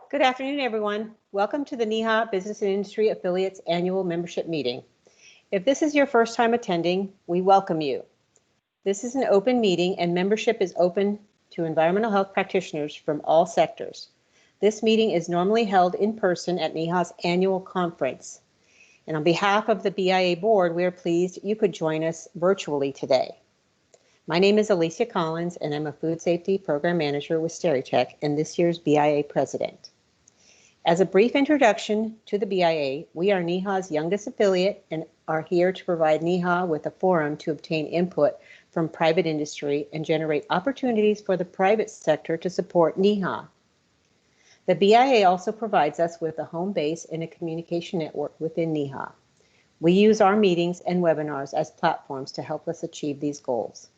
Good afternoon, everyone. Welcome to the NEHA Business and Industry Affiliates Annual Membership Meeting. If this is your first time attending, we welcome you. This is an open meeting and membership is open to environmental health practitioners from all sectors. This meeting is normally held in person at NEHA's annual conference. And on behalf of the BIA board, we are pleased you could join us virtually today. My name is Alicia Collins, and I'm a Food Safety Program Manager with SteriTech and this year's BIA President. As a brief introduction to the BIA, we are NEHA's youngest affiliate and are here to provide NEHA with a forum to obtain input from private industry and generate opportunities for the private sector to support NEHA. The BIA also provides us with a home base and a communication network within NEHA. We use our meetings and webinars as platforms to help us achieve these goals.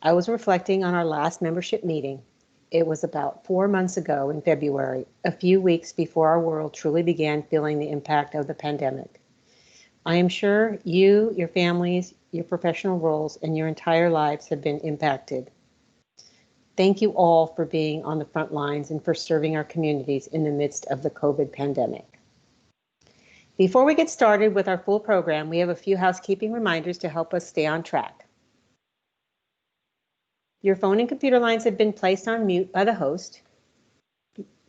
I was reflecting on our last membership meeting. It was about 4 months ago in February, a few weeks before our world truly began feeling the impact of the pandemic. I am sure you, your families, your professional roles, and your entire lives have been impacted. Thank you all for being on the front lines and for serving our communities in the midst of the COVID pandemic. Before we get started with our full program, we have a few housekeeping reminders to help us stay on track. Your phone and computer lines have been placed on mute by the host.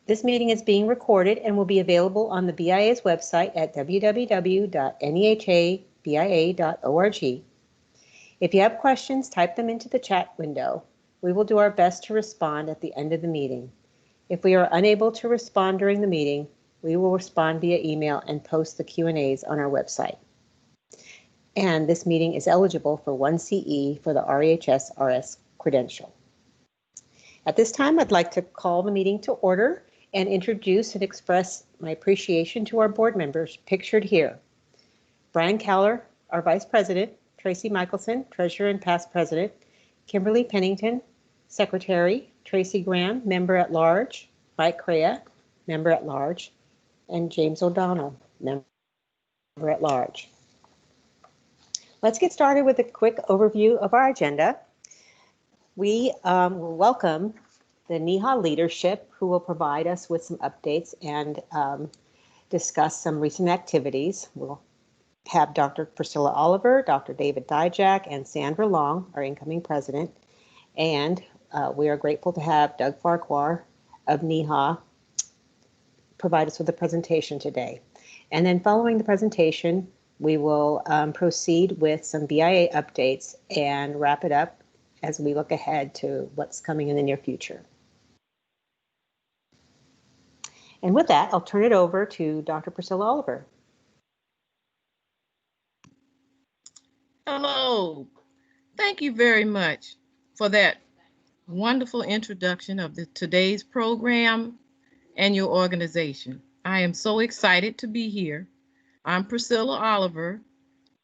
This meeting is being recorded and will be available on the BIA's website at www.nehabia.org. If you have questions, type them into the chat window. We will do our best to respond at the end of the meeting. If we are unable to respond during the meeting, we will respond via email and post the Q&As on our website. And this meeting is eligible for 1 CE for the REHS-RS credential. At this time, I'd like to call the meeting to order and introduce and express my appreciation to our board members pictured here. Brian Cowler, our Vice President, Tracy Michelson, Treasurer and Past President, Kimberly Pennington, Secretary, Tracy Graham, Member at Large, Mike Crea, Member at Large, and James O'Donnell, Member at Large. Let's get started with a quick overview of our agenda. We will welcome the NEHA leadership who will provide us with some updates and discuss some recent activities. We'll have Dr. Priscilla Oliver, Dr. David Dijak, and Sandra Long, our incoming president. And we are grateful to have Doug Farquhar of NEHA provide us with a presentation today. And then following the presentation, we will proceed with some BIA updates and wrap it up as we look ahead to what's coming in the near future. And with that, I'll turn it over to Dr. Priscilla Oliver. Hello. Thank you very much for that wonderful introduction of today's program and your organization. I am so excited to be here. I'm Priscilla Oliver,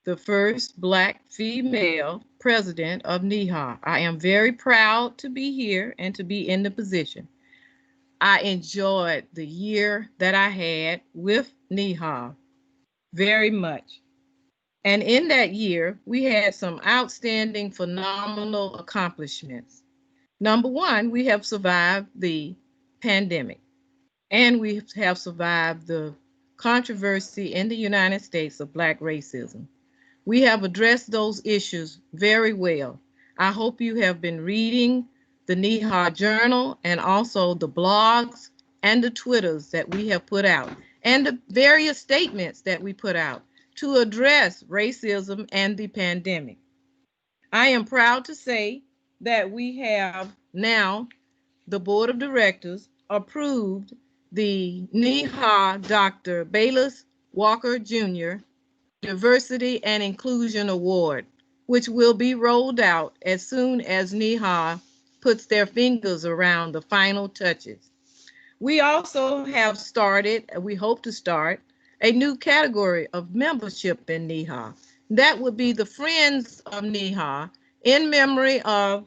the first Black female president of NEHA. I am very proud to be here and to be in the position. I enjoyed the year that I had with NEHA very much. And in that year, we had some outstanding, phenomenal accomplishments. Number one, we have survived the pandemic, and we have survived the controversy in the United States of Black racism. We have addressed those issues very well. I hope you have been reading the NEHA Journal and also the blogs and the Twitters that we have put out and the various statements that we put out to address racism and the pandemic. I am proud to say that we have now, the board of directors approved the NEHA Dr. Bayless Walker Jr. Diversity and Inclusion Award, which will be rolled out as soon as NEHA puts their fingers around the final touches. We also have started, we hope to start, a new category of membership in NEHA. That would be the Friends of NEHA, in memory of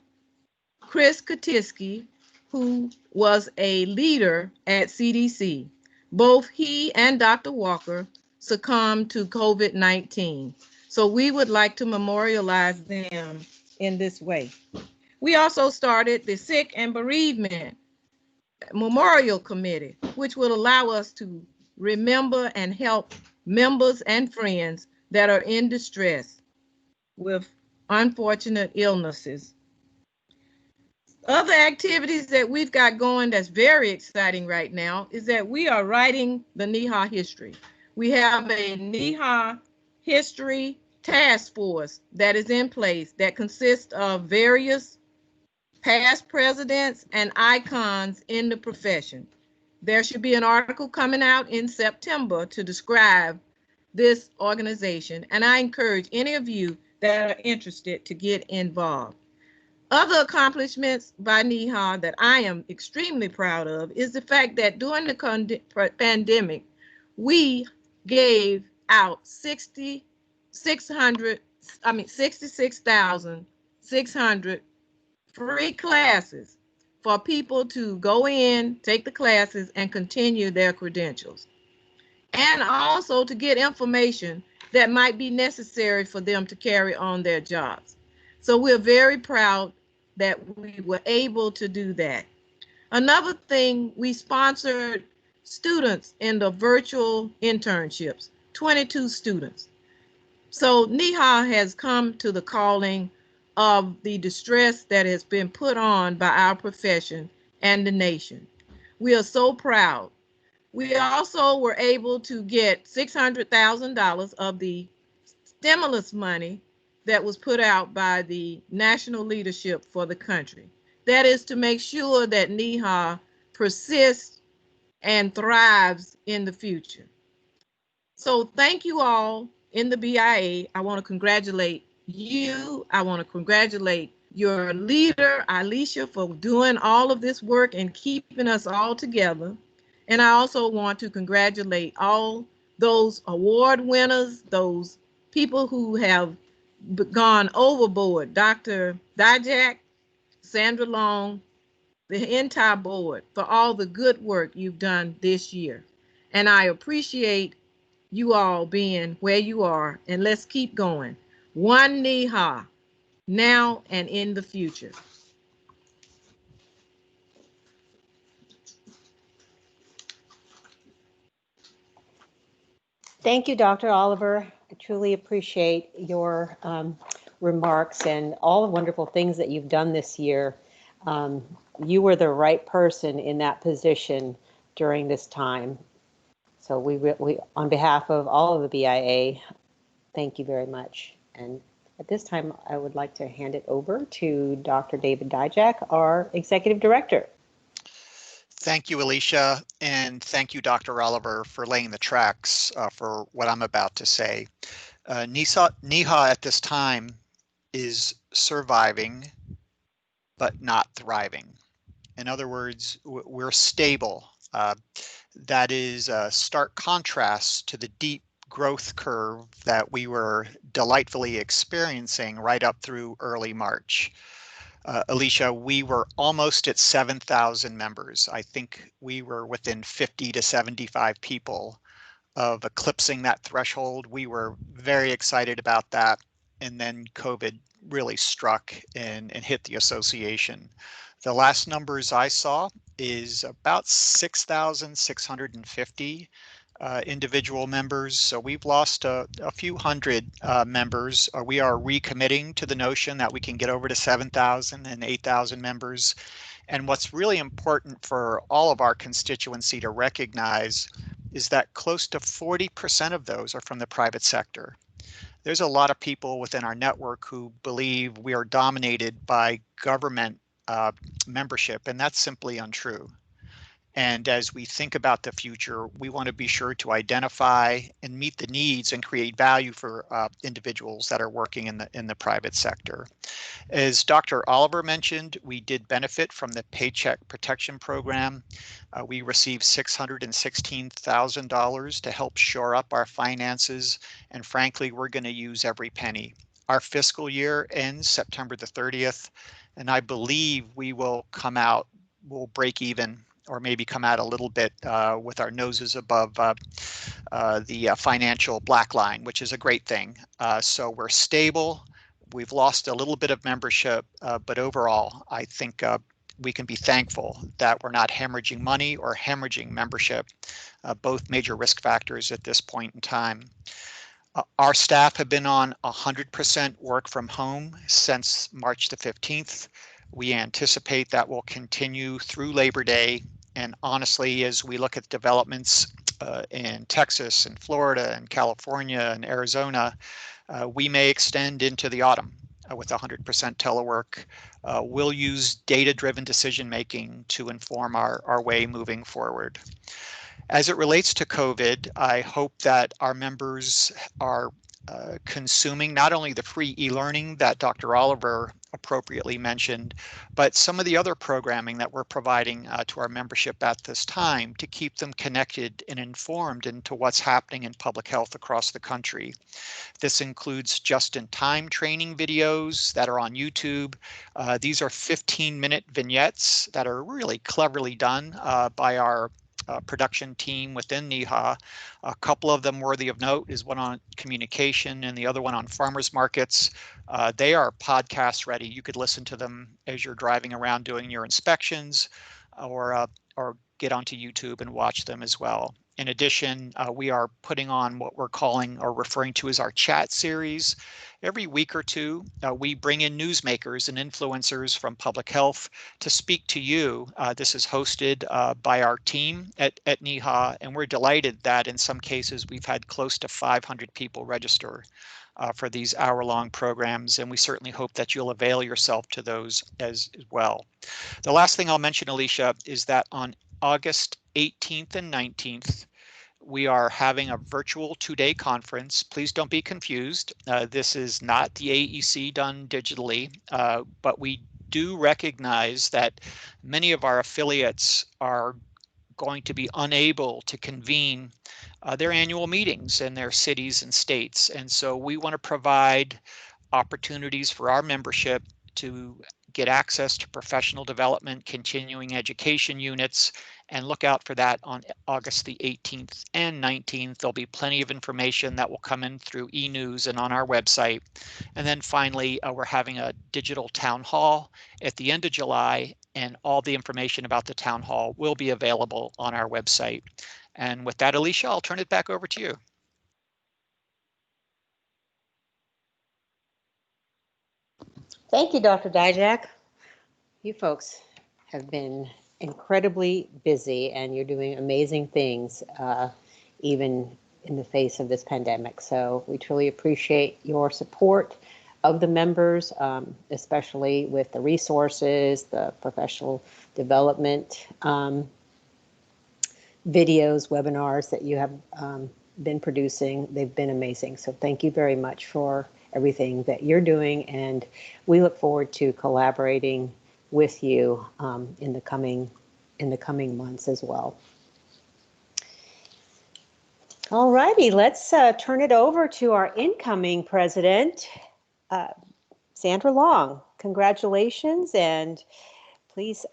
Chris Katisky, who was a leader at CDC. Both he and Dr. Walker succumbed to COVID-19. So we would like to memorialize them in this way. We also started the Sick and Bereavement Memorial Committee, which will allow us to remember and help members and friends that are in distress with unfortunate illnesses. Other activities that we've got going that's very exciting right now is that we are writing the NEHA history. We have a NEHA history task force that is in place that consists of various past presidents and icons in the profession. There should be an article coming out in September to describe this organization, and I encourage any of you that are interested to get involved. Other accomplishments by NEHA that I am extremely proud of is the fact that during the pandemic, we gave out 66,600 free classes for people to go in, take the classes, and continue their credentials. And also to get information that might be necessary for them to carry on their jobs. So we're very proud that we were able to do that. Another thing, we sponsored students in the virtual internships, 22 students. So NEHA has come to the calling of the distress that has been put on by our profession and the nation. We are so proud. We also were able to get $600,000 of the stimulus money that was put out by the national leadership for the country. That is to make sure that NEHA persists and thrives in the future. So thank you all in the BIA. I want to congratulate you. I want to congratulate your leader, Alicia, for doing all of this work and keeping us all together. And I also want to congratulate all those award winners, those people who have gone overboard, Dr. Dijak, Sandra Long, the entire board, for all the good work you've done this year. And I appreciate you all being where you are, and let's keep going. One NEHA, now and in the future. Thank you, Dr. Oliver. I truly appreciate your remarks and all the wonderful things that you've done this year. You were the right person in that position during this time. So we, on behalf of all of the BIA, thank you very much. And at this time, I would like to hand it over to Dr. David Dijak, our Executive Director. Thank you, Alicia, and thank you, Dr. Oliver, for laying the tracks for what I'm about to say. NEHA at this time is surviving, but not thriving. In other words, we're stable. That is a stark contrast to the deep growth curve that we were delightfully experiencing right up through early March. Alicia, we were almost at 7,000 members. I think we were within 50 to 75 people of eclipsing that threshold. We were very excited about that. And then COVID really struck and hit the association. The last numbers I saw is about 6,650 individual members. So we've lost a few hundred members. We are recommitting to the notion that we can get over to 7,000 and 8,000 members. And what's really important for all of our constituency to recognize is that close to 40% of those are from the private sector. There's a lot of people within our network who believe we are dominated by government membership, and that's simply untrue. And as we think about the future, we want to be sure to identify and meet the needs and create value for individuals that are working in the private sector. As Dr. Oliver mentioned, we did benefit from the Paycheck Protection Program. We received $616,000 to help shore up our finances, and frankly, we're going to use every penny. Our fiscal year ends September the 30th, and I believe we will come out, we'll break even, or maybe come out a little bit with our noses above the financial black line, which is a great thing. So we're stable. We've lost a little bit of membership, but overall, I think we can be thankful that we're not hemorrhaging money or hemorrhaging membership, both major risk factors at this point in time. Our staff have been on 100% work from home since March the 15th. We anticipate that will continue through Labor Day. And honestly, as we look at developments in Texas and Florida and California and Arizona, we may extend into the autumn with 100% telework. We'll use data-driven decision-making to inform our way moving forward. As it relates to COVID, I hope that our members are consuming not only the free e-learning that Dr. Oliver appropriately mentioned, but some of the other programming that we're providing to our membership at this time to keep them connected and informed into what's happening in public health across the country. This includes just-in-time training videos that are on YouTube. These are 15-minute vignettes that are really cleverly done by our production team within NEHA. A couple of them worthy of note is one on communication and the other one on farmers markets. They are podcast ready. You could listen to them as you're driving around doing your inspections, or get onto YouTube and watch them as well. In addition, we are putting on what we're calling or referring to as our chat series. Every week or two, we bring in newsmakers and influencers from public health to speak to you. This is hosted by our team at NEHA, and we're delighted that in some cases we've had close to 500 people register for these hour-long programs, and we certainly hope that you'll avail yourself to those as well. The last thing I'll mention, Alicia, is that on August 18th and 19th, we are having a virtual two-day conference. Please don't be confused. This is not the AEC done digitally, but we do recognize that many of our affiliates are going to be unable to convene their annual meetings in their cities and states. And so we want to provide opportunities for our membership to get access to professional development, continuing education units, and look out for that on August the 18th and 19th. There'll be plenty of information that will come in through e-news and on our website. And then finally, we're having a digital town hall at the end of July, and all the information about the town hall will be available on our website. And with that, Alicia, I'll turn it back over to you. Thank you, Dr. Dijak. You folks have been incredibly busy and you're doing amazing things, even in the face of this pandemic. So we truly appreciate your support of the members, especially with the resources, the professional development videos, webinars that you have been producing. They've been amazing. So thank you very much for everything that you're doing, and we look forward to collaborating with you in the coming months as well. All righty, let's turn it over to our incoming president, Sandra Long. Congratulations, and please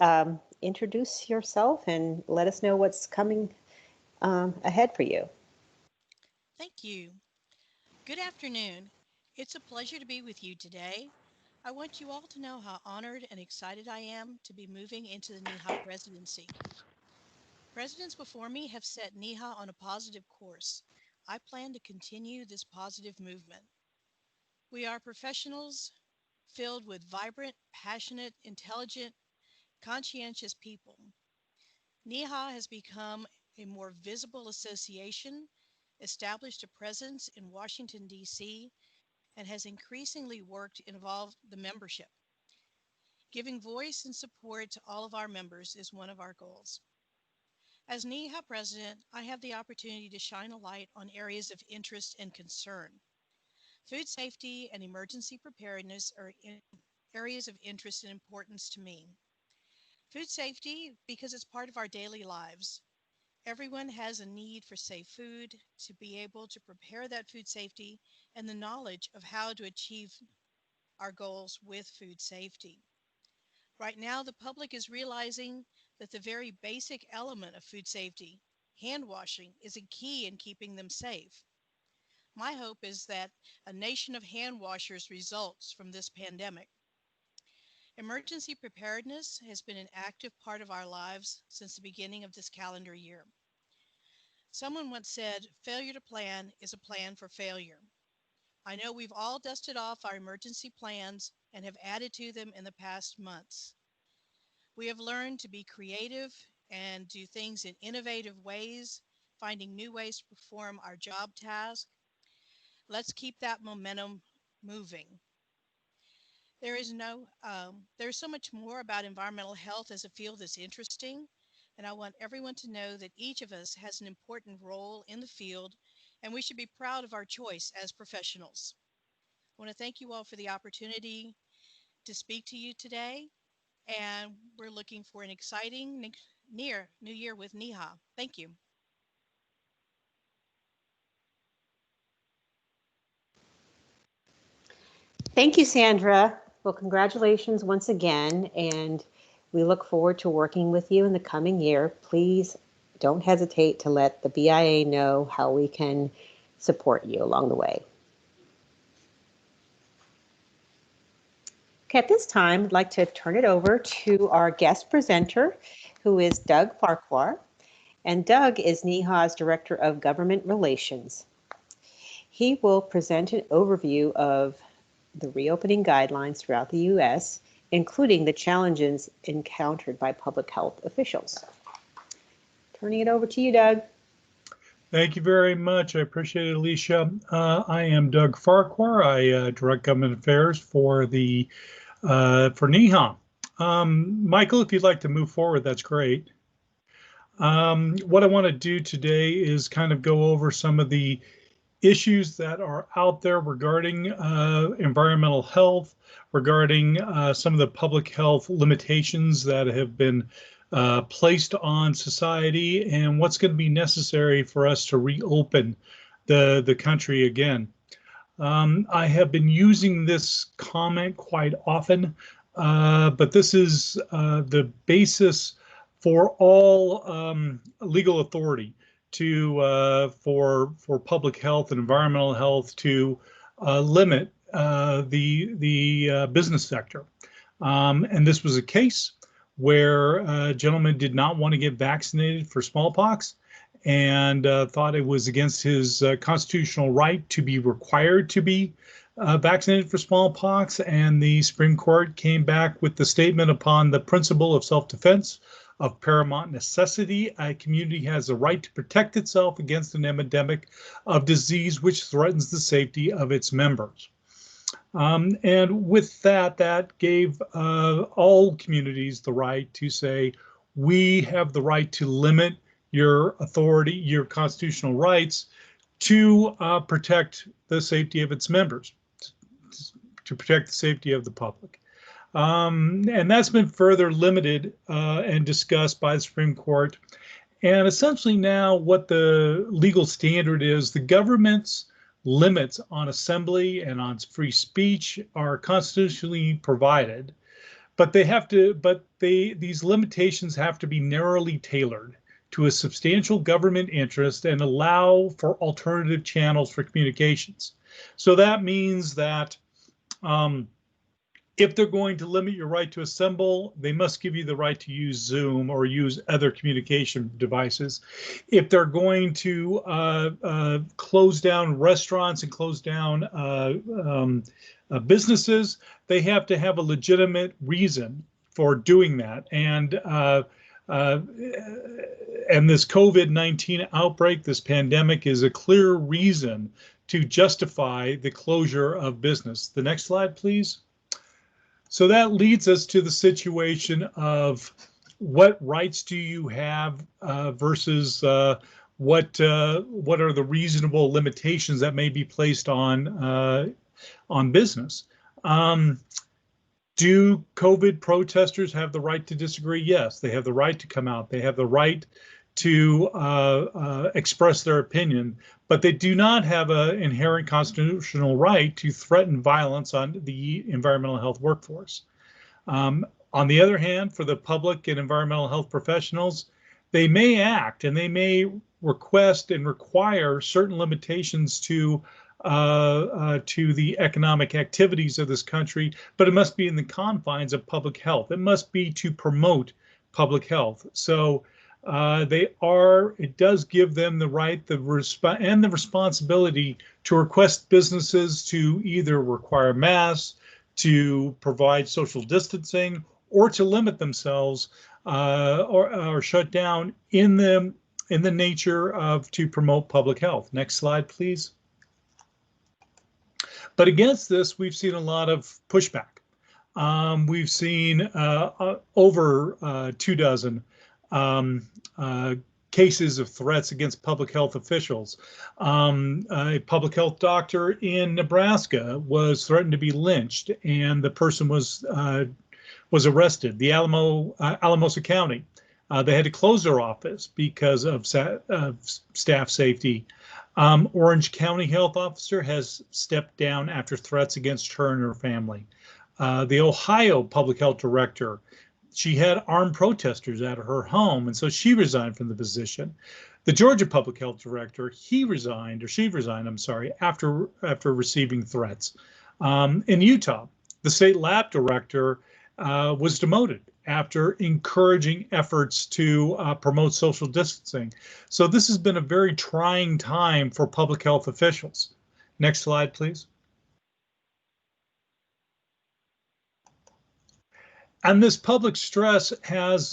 introduce yourself and let us know what's coming ahead for you. Thank you. Good afternoon. It's a pleasure to be with you today. I want you all to know how honored and excited I am to be moving into the NEHA presidency. Presidents before me have set NEHA on a positive course. I plan to continue this positive movement. We are professionals filled with vibrant, passionate, intelligent, conscientious people. NEHA has become a more visible association, established a presence in Washington, D.C., and has increasingly worked to involve the membership. Giving voice and support to all of our members is one of our goals. As NEHA president, I have the opportunity to shine a light on areas of interest and concern. Food safety and emergency preparedness are areas of interest and importance to me. Food safety, because it's part of our daily lives. Everyone has a need for safe food, to be able to prepare that food safety, and the knowledge of how to achieve our goals with food safety. Right now, the public is realizing that the very basic element of food safety, hand washing, is a key in keeping them safe. My hope is that a nation of hand washers results from this pandemic. Emergency preparedness has been an active part of our lives since the beginning of this calendar year. Someone once said, failure to plan is a plan for failure. I know we've all dusted off our emergency plans and have added to them in the past months. We have learned to be creative and do things in innovative ways, finding new ways to perform our job task. Let's keep that momentum moving. There's so much more about environmental health as a field that's interesting, and I want everyone to know that each of us has an important role in the field, and we should be proud of our choice as professionals. I want to thank you all for the opportunity to speak to you today, and we're looking for an exciting new year with NEHA. Thank you. Thank you, Sandra. Well, congratulations once again, and we look forward to working with you in the coming year. Please don't hesitate to let the BIA know how we can support you along the way. Okay, at this time, I'd like to turn it over to our guest presenter, who is Doug Farquhar. And Doug is NEHA's Director of Government Relations. He will present an overview of the reopening guidelines throughout the U.S., including the challenges encountered by public health officials. Turning it over to you, Doug. Thank you very much. I appreciate it, Alicia. I am Doug Farquhar. I direct government affairs for NEHA. Michael, if you'd like to move forward, that's great. What I want to do today is kind of go over some of the issues that are out there regarding environmental health, regarding some of the public health limitations that have been placed on society, and what's going to be necessary for us to reopen the country again. I have been using this comment quite often, but this is the basis for all legal authority for public health and environmental health to limit the business sector. And this was a case where a gentleman did not want to get vaccinated for smallpox and thought it was against his constitutional right to be required to be vaccinated for smallpox. And the Supreme Court came back with the statement, upon the principle of self-defense of paramount necessity, a community has a right to protect itself against an epidemic of disease which threatens the safety of its members. And with that, that gave all communities the right to say, we have the right to limit your authority, your constitutional rights, to protect the safety of its members, to protect the safety of the public. And that's been further limited and discussed by the Supreme Court. And essentially now what the legal standard is, the government's limits on assembly and on free speech are constitutionally provided, but these limitations have to be narrowly tailored to a substantial government interest and allow for alternative channels for communications. So that means that if they're going to limit your right to assemble, they must give you the right to use Zoom or use other communication devices. If they're going to close down restaurants and close down businesses, they have to have a legitimate reason for doing that. And this COVID-19 outbreak, this pandemic, is a clear reason to justify the closure of business. The next slide, please. So that leads us to the situation of what rights do you have versus what are the reasonable limitations that may be placed on business. Do COVID protesters have the right to disagree? Yes, they have the right to come out. They have the right to express their opinion, but they do not have an inherent constitutional right to threaten violence on the environmental health workforce. On the other hand, for the public and environmental health professionals, they may act and they may request and require certain limitations to to the economic activities of this country, but it must be in the confines of public health. It must be to promote public health. So it does give them the right, and the responsibility to request businesses to either require masks, to provide social distancing, or to limit themselves or shut down in the nature of to promote public health. Next slide, please. But against this, we've seen a lot of pushback. We've seen over 24 cases of threats against public health officials. A public health doctor in Nebraska was threatened to be lynched, and the person was arrested. The Alamosa County, they had to close their office because of staff safety. Orange County health officer has stepped down after threats against her and her family. The Ohio public health director, she had armed protesters at her home, and so she resigned from the position. The Georgia public health director, she resigned, I'm sorry, after receiving threats. In Utah, the state lab director was demoted after encouraging efforts to promote social distancing. So this has been a very trying time for public health officials. Next slide, please. And this public stress has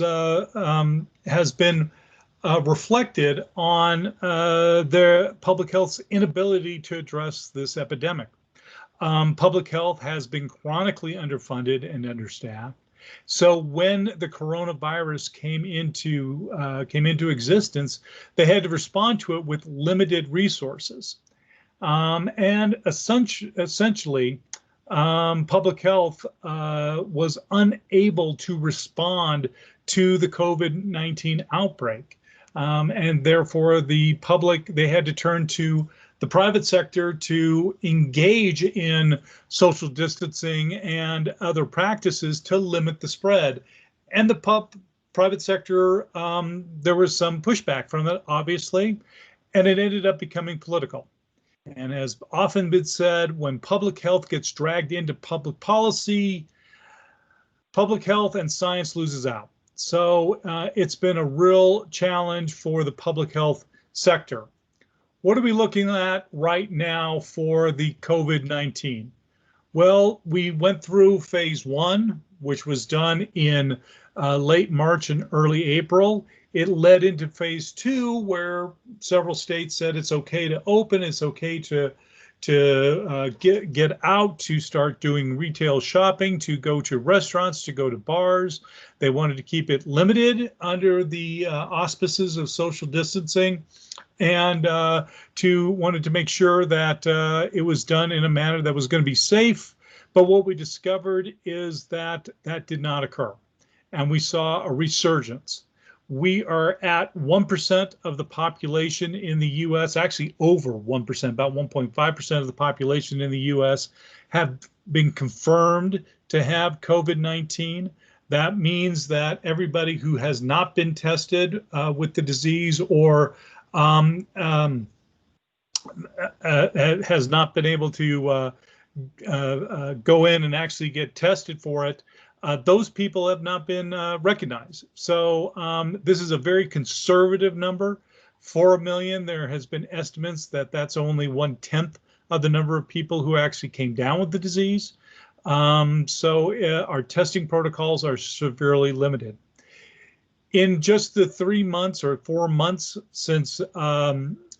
been reflected on the public health's inability to address this epidemic. Public health has been chronically underfunded and understaffed. So when the coronavirus came into existence, they had to respond to it with limited resources. And essentially, public health was unable to respond to the COVID-19 outbreak. And therefore, they had to turn to the private sector to engage in social distancing and other practices to limit the spread. And the private sector, there was some pushback from it, obviously, and it ended up becoming political. And as often been said, when public health gets dragged into public policy, public health and science loses out. So it's been a real challenge for the public health sector. What are we looking at right now for the COVID-19? Well, we went through phase 1, which was done in late March and early April. It led into phase 2, where several states said it's okay to open, it's okay to get out, to start doing retail shopping, to go to restaurants, to go to bars. They wanted to keep it limited under the auspices of social distancing, and wanted to make sure that it was done in a manner that was going to be safe. But what we discovered is that that did not occur, and we saw a resurgence. We are at 1% of the population in the U.S., actually over 1%, about 1.5% of the population in the U.S. have been confirmed to have COVID-19. That means that everybody who has not been tested with the disease or has not been able to go in and actually get tested for it, those people have not been recognized. So this is a very conservative number. 4 million, there has been estimates that that's only 1/10 of the number of people who actually came down with the disease. So our testing protocols are severely limited. In just the 3 months or 4 months since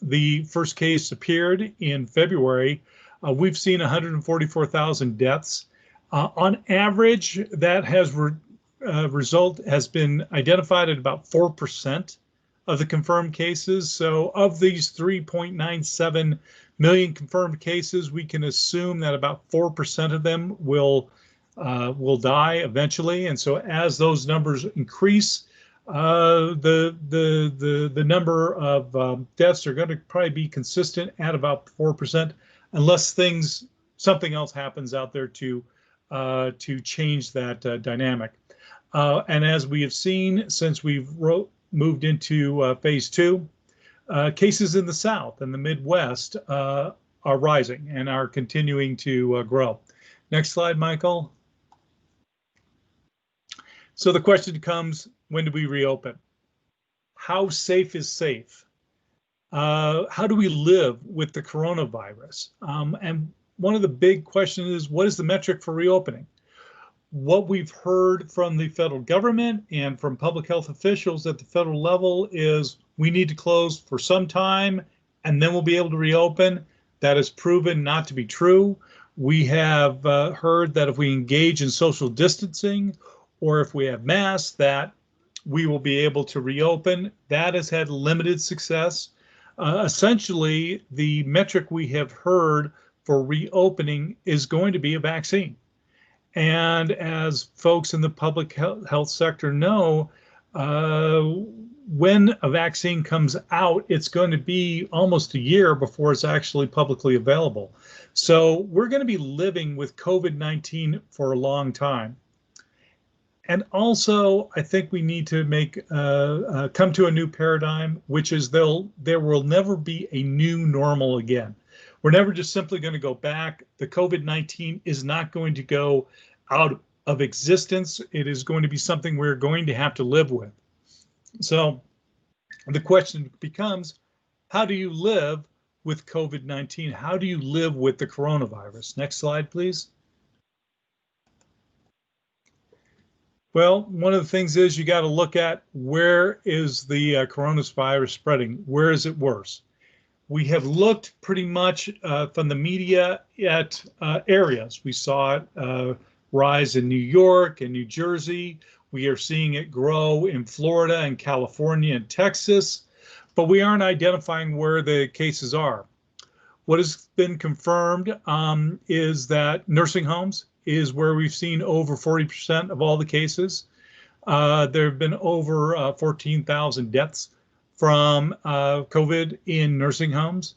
the first case appeared in February, we've seen 144,000 deaths. On average, that has been identified at about 4% of the confirmed cases. So of these 3.97 million confirmed cases, we can assume that about 4% of them will die eventually. And so as those numbers increase, the number of deaths are going to probably be consistent at about 4%, unless something else happens out there to change that dynamic. And as we have seen since we've moved into phase 2, cases in the South and the Midwest are rising and are continuing to grow. Next slide, Michael. So the question comes, when do we reopen? How safe is safe? How do we live with the coronavirus? And one of the big questions is, what is the metric for reopening? What we've heard from the federal government and from public health officials at the federal level is we need to close for some time and then we'll be able to reopen. That is proven not to be true. We have heard that if we engage in social distancing or if we have masks, that we will be able to reopen. That has had limited success. Essentially, the metric we have heard for reopening is going to be a vaccine. And as folks in the public health sector know, when a vaccine comes out, it's going to be almost a year before it's actually publicly available. So we're going to be living with COVID-19 for a long time. And also, I think we need to come to a new paradigm, which is there will never be a new normal again. We're never just simply going to go back. The COVID-19 is not going to go out of existence. It is going to be something we're going to have to live with. So the question becomes, how do you live with COVID-19? How do you live with the coronavirus? Next slide, please. Well, one of the things is you got to look at where is the coronavirus spreading? Where is it worse? We have looked pretty much from the media at areas. We saw it rise in New York and New Jersey. We are seeing it grow in Florida and California and Texas, but we aren't identifying where the cases are. What has been confirmed is that nursing homes is where we've seen over 40% of all the cases. There have been over 14,000 deaths from COVID in nursing homes.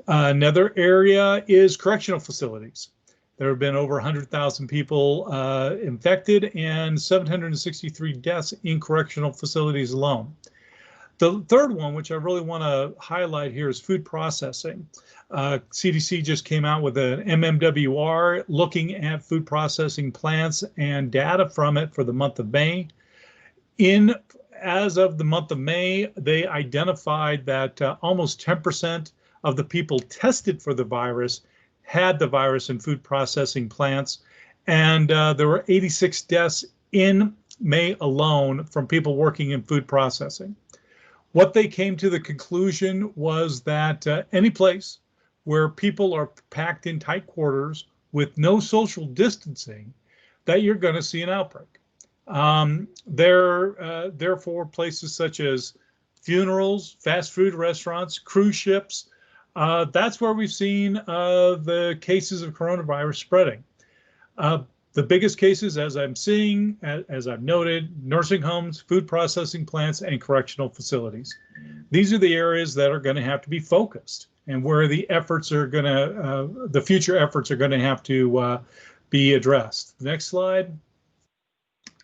Another area is correctional facilities. There have been over 100,000 people infected and 763 deaths in correctional facilities alone. The third one, which I really want to highlight here, is food processing. CDC just came out with an MMWR looking at food processing plants and data from it for the month of May. As of the month of May, they identified that almost 10% of the people tested for the virus had the virus in food processing plants. And there were 86 deaths in May alone from people working in food processing. What they came to the conclusion was that any place where people are packed in tight quarters with no social distancing, that you're going to see an outbreak. Therefore, places such as funerals, fast food restaurants, cruise ships, that's where we've seen the cases of coronavirus spreading. The biggest cases, as I'm seeing, as I've noted, nursing homes, food processing plants, and correctional facilities. These are the areas that are going to have to be focused and where the efforts are going to, the future efforts are going to have to be addressed. Next slide.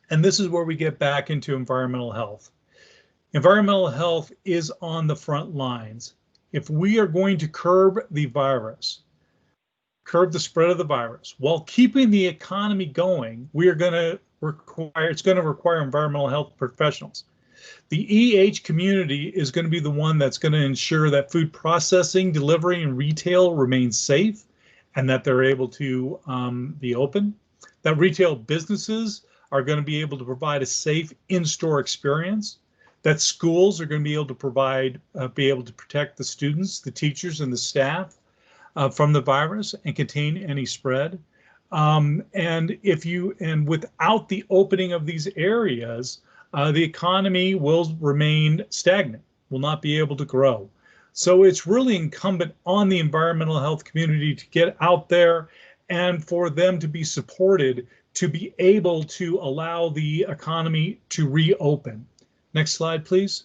And this is where we get back into environmental health. Environmental health is on the front lines. If we are going to curb the virus, curb the spread of the virus while keeping the economy going, it's going to require environmental health professionals. The EH community is going to be the one that's going to ensure that food processing, delivery, and retail remain safe and that they're able to be open. That retail businesses are going to be able to provide a safe in-store experience. That schools are going to be able to protect the students, the teachers, and the staff from the virus and contain any spread. And without the opening of these areas, the economy will remain stagnant, will not be able to grow. So it's really incumbent on the environmental health community to get out there and for them to be supported to be able to allow the economy to reopen. Next slide, please.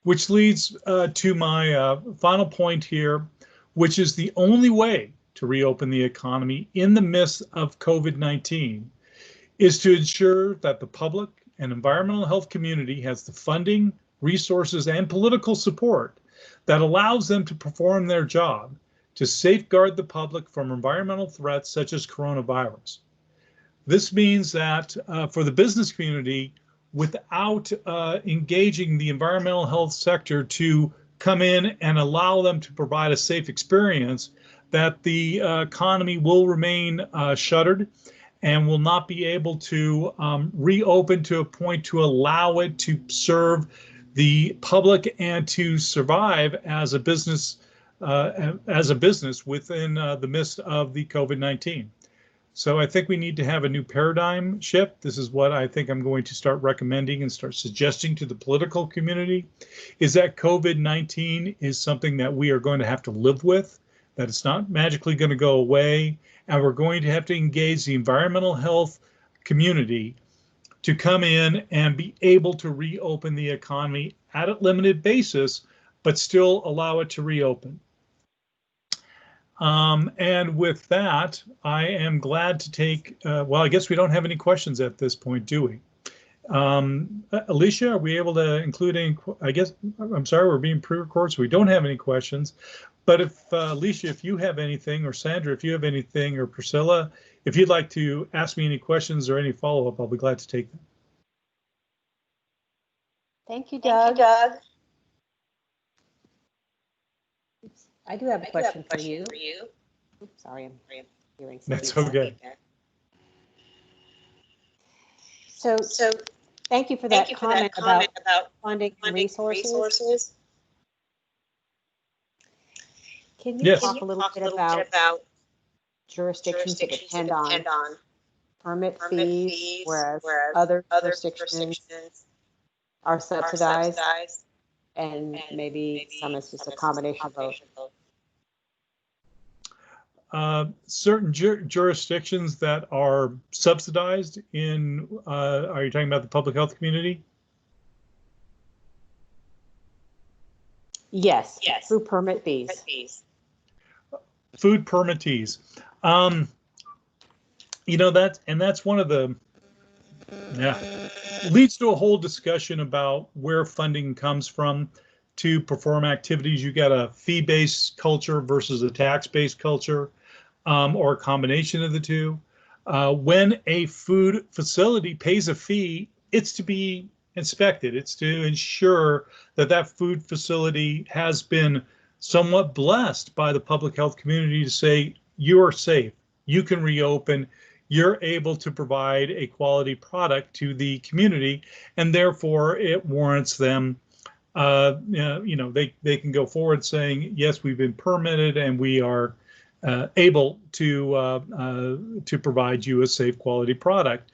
Which leads to my final point here, which is the only way to reopen the economy in the midst of COVID-19 is to ensure that the public and environmental health community has the funding, resources, and political support that allows them to perform their job to safeguard the public from environmental threats such as coronavirus. This means that for the business community, without engaging the environmental health sector to come in and allow them to provide a safe experience, that the economy will remain shuttered and will not be able to reopen to a point to allow it to serve the public and to survive as a business within the midst of the COVID-19. So I think we need to have a new paradigm shift. This is what I think I'm going to start recommending and start suggesting to the political community, is that COVID-19 is something that we are going to have to live with, that it's not magically going to go away, and we're going to have to engage the environmental health community to come in and be able to reopen the economy at a limited basis, but still allow it to reopen. And with that, I am glad to take, well, I guess we don't have any questions at this point, do we? Alicia, are we able to include any, I guess, I'm sorry, we're being pre-recorded, so we don't have any questions. But if, Alicia, if you have anything, or Sandra, if you have anything, or Priscilla, if you'd like to ask me any questions or any follow-up, I'll be glad to take them. Thank you, Doug. Oops. I do have a question for you. Oops, sorry, I'm hearing something. That's okay. So thank you for that comment about funding and resources. Can you talk a little bit about jurisdictions that depend on permit fees, whereas other jurisdictions are subsidized, and maybe some is just a combination of both? Certain jurisdictions that are subsidized in, are you talking about the public health community? Yes, through permit fees. Food permittees. You know, that's one of the, leads to a whole discussion about where funding comes from to perform activities. You got a fee-based culture versus a tax-based culture, or a combination of the two. When a food facility pays a fee, it's to be inspected. It's to ensure that that food facility has been somewhat blessed by the public health community to say, you are safe, you can reopen, you're able to provide a quality product to the community, and therefore it warrants them, you know, they can go forward saying, yes, we've been permitted and we are able to provide you a safe quality product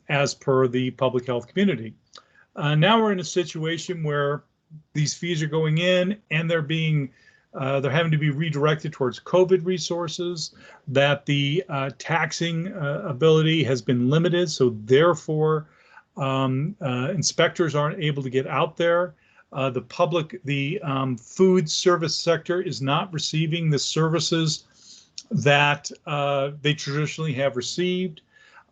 as per the public health community. Now we're in a situation where these fees are going in and they're having to be redirected towards COVID resources, that the taxing ability has been limited. So therefore, inspectors aren't able to get out there. The food service sector is not receiving the services that they traditionally have received.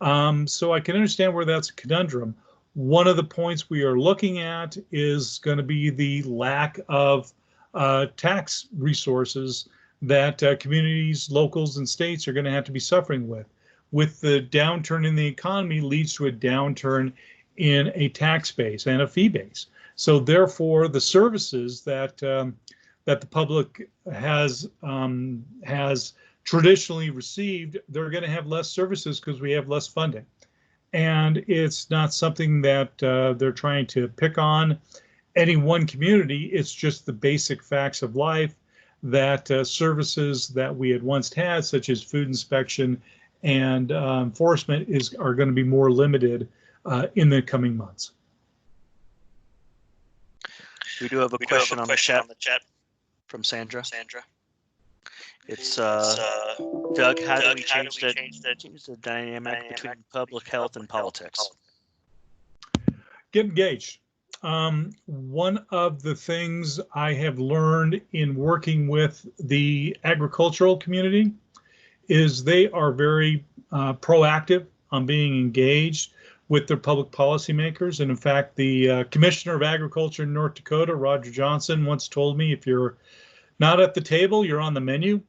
So I can understand where that's a conundrum. One of the points we are looking at is going to be the lack of tax resources that communities, locals, and states are going to have to be suffering with. With the downturn in the economy leads to a downturn in a tax base and a fee base. So therefore, the services that that the public has traditionally received, they're going to have less services because we have less funding. And it's not something that they're trying to pick on any one community. It's just the basic facts of life that services that we had once had, such as food inspection and enforcement, are going to be more limited in the coming months. We do have a question on the chat from Sandra. It's Doug, how do we change the dynamic between public health and politics? Get engaged. One of the things I have learned in working with the agricultural community is they are very proactive on being engaged. with their public policymakers. And in fact, the Commissioner of Agriculture in North Dakota, Roger Johnson, once told me, if you're not at the table, you're on the menu.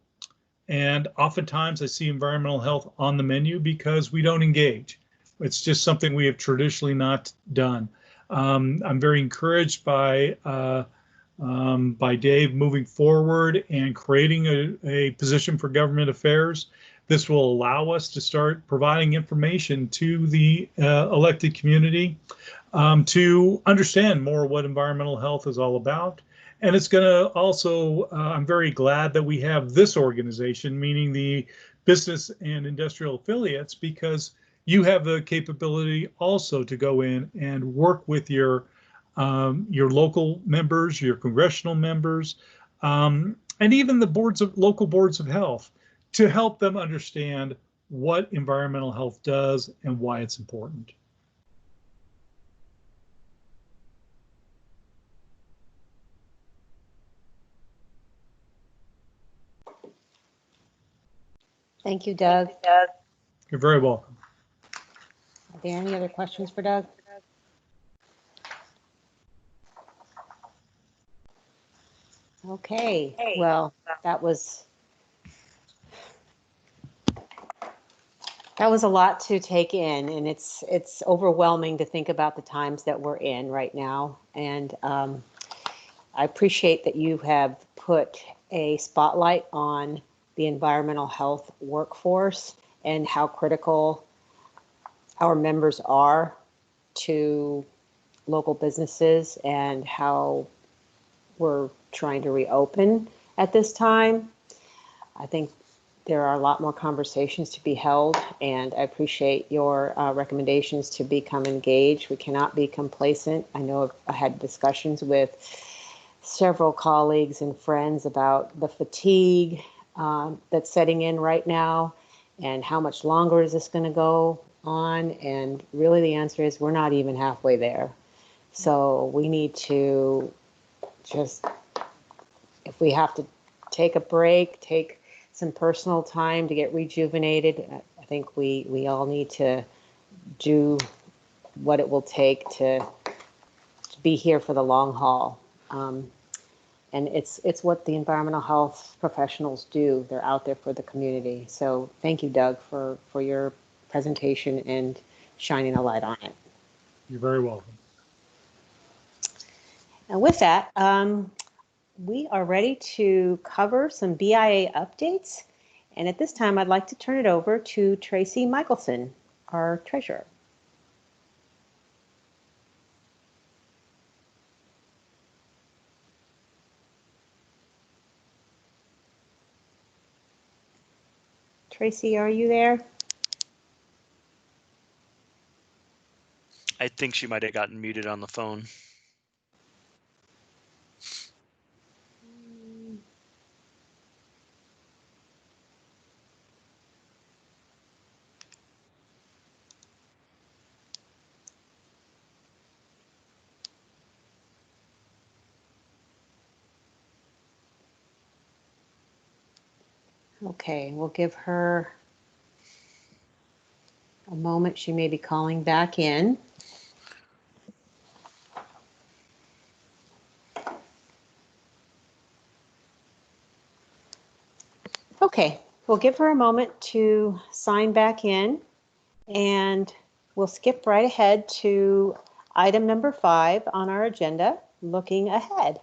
And oftentimes I see environmental health on the menu because we don't engage. It's just something we have traditionally not done. I'm very encouraged by Dave moving forward and creating a position for government affairs. This will allow us to start providing information to the elected community to understand more what environmental health is all about. And it's going to also, I'm very glad that we have this organization, meaning the business and industrial affiliates, because you have the capability also to go in and work with your local members, your congressional members, and even the local boards of health to help them understand what environmental health does and why it's important. Thank you, Doug. You're very welcome. Are there any other questions for Doug? Okay, well, that was a lot to take in, and it's overwhelming to think about the times that we're in right now. And I appreciate that you have put a spotlight on the environmental health workforce and how critical our members are to local businesses and how we're trying to reopen at this time. I think there are a lot more conversations to be held, and I appreciate your recommendations to become engaged. We cannot be complacent. I know I had discussions with several colleagues and friends about the fatigue that's setting in right now and how much longer is this going to go on. And really the answer is we're not even halfway there. So we need to just, if we have to take a break, take some personal time to get rejuvenated, I think we all need to do what it will take to be here for the long haul. And it's what the environmental health professionals do. They're out there for the community. So thank you, Doug, for your presentation and shining a light on it. You're very welcome. And with that, we are ready to cover some BIA updates. And at this time, I'd like to turn it over to Tracy Michelson, our treasurer. Tracy, are you there? I think she might have gotten muted on the phone. Okay, we'll give her a moment. She may be calling back in. Okay, we'll give her a moment to sign back in, and we'll skip right ahead to item number 5 on our agenda, looking ahead.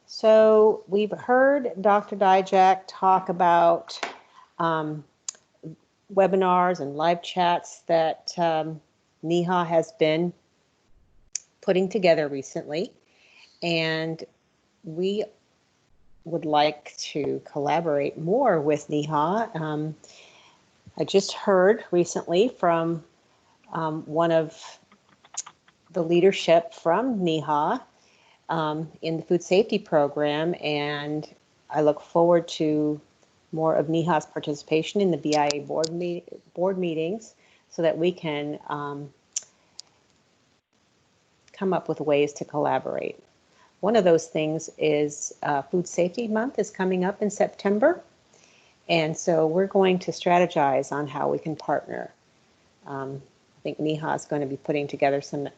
So we've heard Dr. Dijak talk about webinars and live chats that NEHA has been putting together recently, and we would like to collaborate more with NEHA. I just heard recently from one of the leadership from NEHA in the food safety program, and I look forward to more of NEHA's participation in the BIA board meetings so that we can come up with ways to collaborate. One of those things is Food Safety Month is coming up in September, and so we're going to strategize on how we can partner. think NEHA is going to be putting together some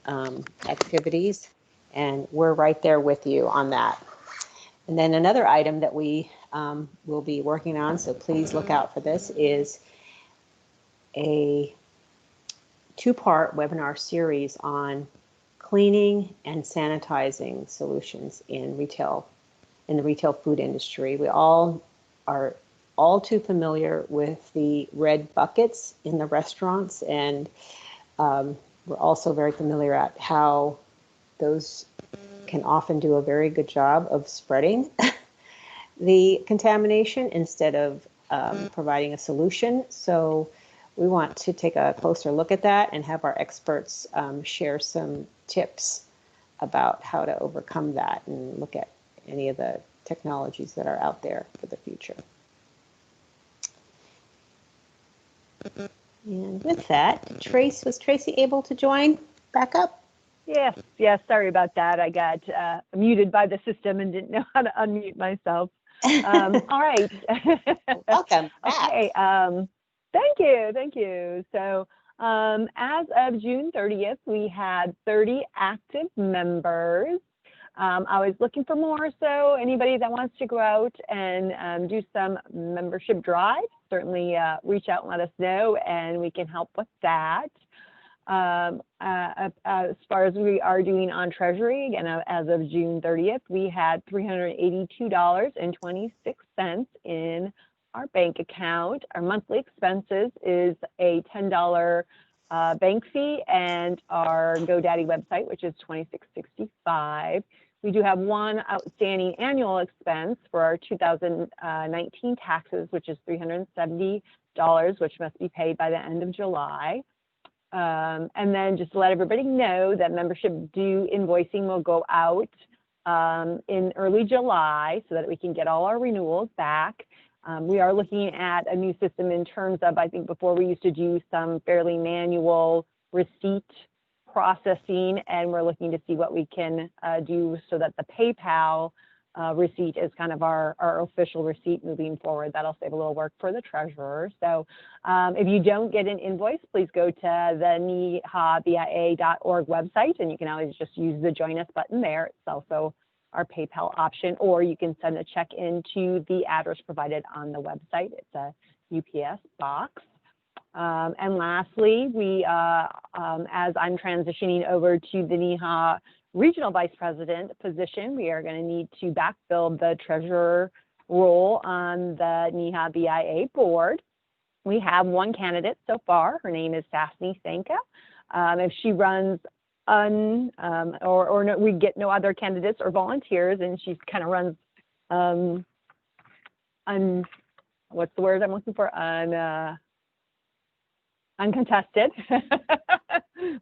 activities, and we're right there with you on that. And then another item that we will be working on, so please look out for this, is a two-part webinar series on cleaning and sanitizing solutions in the retail food industry. We all are all too familiar with the red buckets in the restaurants, and we're also very familiar at how those can often do a very good job of spreading the contamination instead of providing a solution. So we want to take a closer look at that and have our experts share some tips about how to overcome that and look at any of the technologies that are out there for the future. And with that, was Tracy able to join back up? Yes, sorry about that. I got muted by the system and didn't know how to unmute myself. All right. Welcome back. Okay, thank you. So as of June 30th, we had 30 active members. I was looking for more, so anybody that wants to go out and do some membership drive, certainly reach out and let us know, and we can help with that. As far as we are doing on Treasury, again, as of June 30th, we had $382.26 in our bank account. Our monthly expenses is a $10 bank fee and our GoDaddy website, which is $26.65. We do have one outstanding annual expense for our 2019 taxes, which is $370, which must be paid by the end of July. And then just to let everybody know that membership due invoicing will go out in early July so that we can get all our renewals back. We are looking at a new system in terms of, I think before we used to do some fairly manual receipt processing, and we're looking to see what we can do so that the PayPal receipt is kind of our official receipt moving forward. That'll save a little work for the treasurer. So if you don't get an invoice, please go to the NEHABIA.org website, and you can always just use the Join Us button there. It's also our PayPal option, or you can send a check into the address provided on the website. It's a UPS box. And lastly, we, as I'm transitioning over to the NEHA Regional Vice President position, we are going to need to backfill the treasurer role on the NEHA BIA board. We have one candidate so far. Her name is Sasni Senka. If she runs we get no other candidates or volunteers, and she kind of runs what's the word I'm looking for? Uncontested.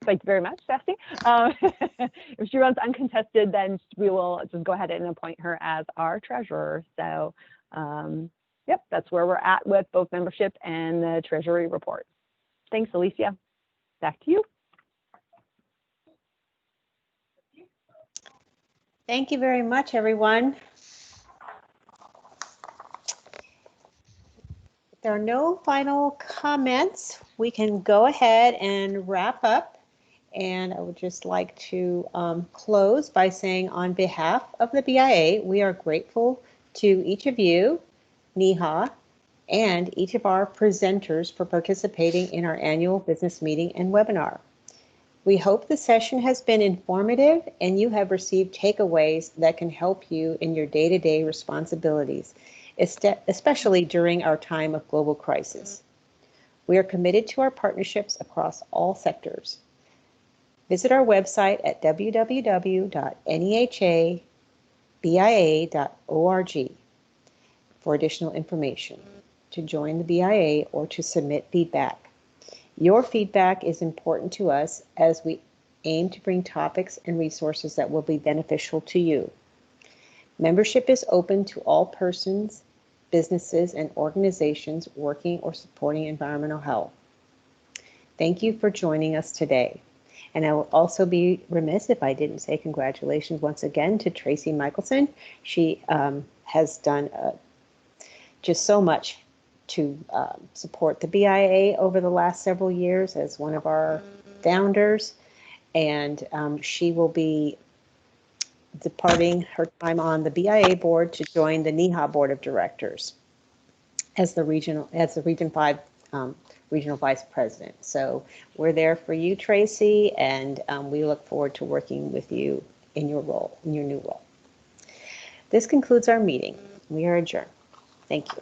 Thank you very much, Sassy. If she runs uncontested, then we will just go ahead and appoint her as our treasurer. So, yep, that's where we're at with both membership and the treasury report. Thanks, Alicia. Back to you. Thank you very much, everyone. If there are no final comments, we can go ahead and wrap up. And I would just like to close by saying, on behalf of the BIA, we are grateful to each of you, NEHA, and each of our presenters for participating in our annual business meeting and webinar. We hope the session has been informative and you have received takeaways that can help you in your day-to-day responsibilities, especially during our time of global crisis. We are committed to our partnerships across all sectors. Visit our website at www.nehabia.org for additional information, to join the BIA or to submit feedback. Your feedback is important to us as we aim to bring topics and resources that will be beneficial to you. Membership is open to all persons, businesses, and organizations working or supporting environmental health. Thank you for joining us today. And I will also be remiss if I didn't say congratulations once again to Tracy Michelson. She has done just so much to support the BIA over the last several years as one of our founders, and she will be departing her time on the BIA board to join the NEHA board of directors as the Region 5 regional vice president. So we're there for you, Tracy, and we look forward to working with you in your role, in your new role. This concludes our meeting. We are adjourned. Thank you.